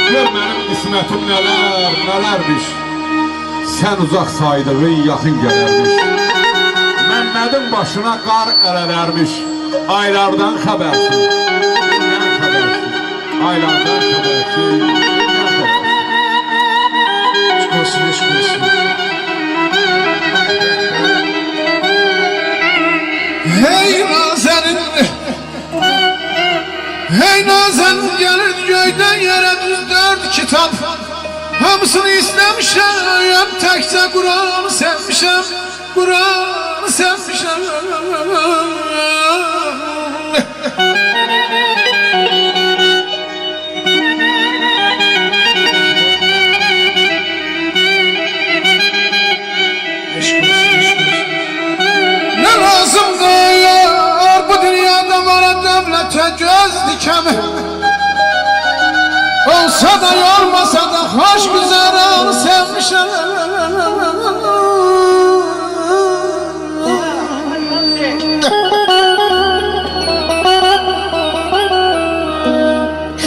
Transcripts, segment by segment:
Gör mənim qismətim nələrmiş. Sən uzaq saydığın yaxın gələrmiş. Məmmədin başına qar ərələrmiş. Aylardan xəbərsiz, gündən xəbərsiz. Aylardan xəbərsiz, gündən xəbərsiz. Çıkmasın. Hey Nazenin, hey Nazenin gelir göyden yere düz 4 kitap. Hamısını istemişim, tekçe Kur'an'ı sevmişim, Kur'an'ı sevmişim. Ne lazım diyor bu dünyada bana devlete göz dikemi. Olsa da yormasa da hoş güzel sevmişim.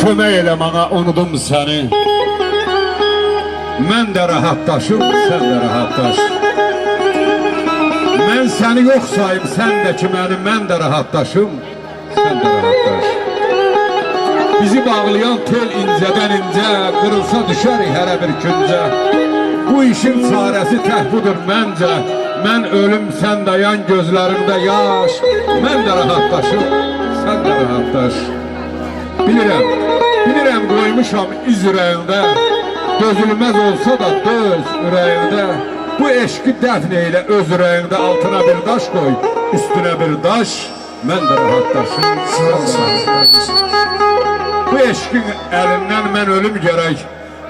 Kömək elə mənə, unudum səni. Mən də rahatlaşım, sən də rahatlaş. Mən səni yox sayım, sən də ki məni, mən də rahatlaşım, sən də rahatlaş. Bizi bağlayan tel incədən incə, qırılsa düşərik hərə bir küncə. Bu işin çarəsi tək budur məncə. Mən ölüm, sən dayan gözlərimdə yaş. Mən də rahatlaşım, sən də rahatlaş. Bilirəm qoymuşam iz ürəyində. Dözülməz olsa da döz ürəyində. Bu eşqi dəfn eylə öz ürəyində. Altına bir daş qoy, üstünə bir daş. Mən də rahatlaşım, sən də rahatlaş. Bu eşqin əlindən mən ölüm gərək.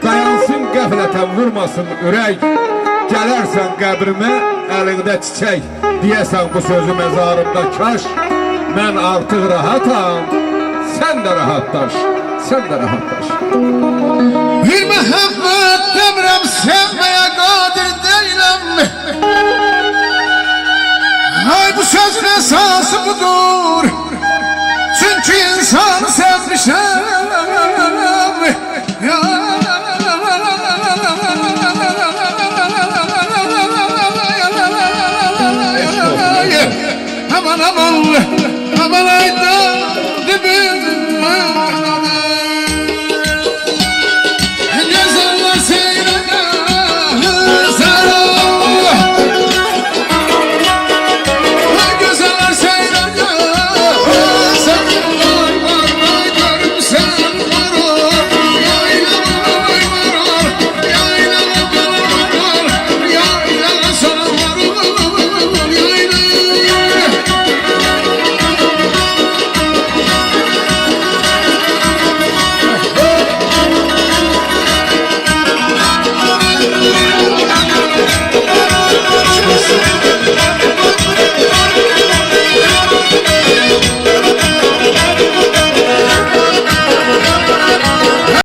Dayansın qəflətən, vurmasın ürək. Gələrsən qəbrimə əlində çiçək. Deyəsən bu sözü məzarımda kaş. Mən artıq rahatam, sən də rahatlaş, sən də rahatlaş. Bir məhəbbət demirəm, sevməyə qadir deyiləm. Ay bu sözün əsası budur. Çünkü insanı sevmişim.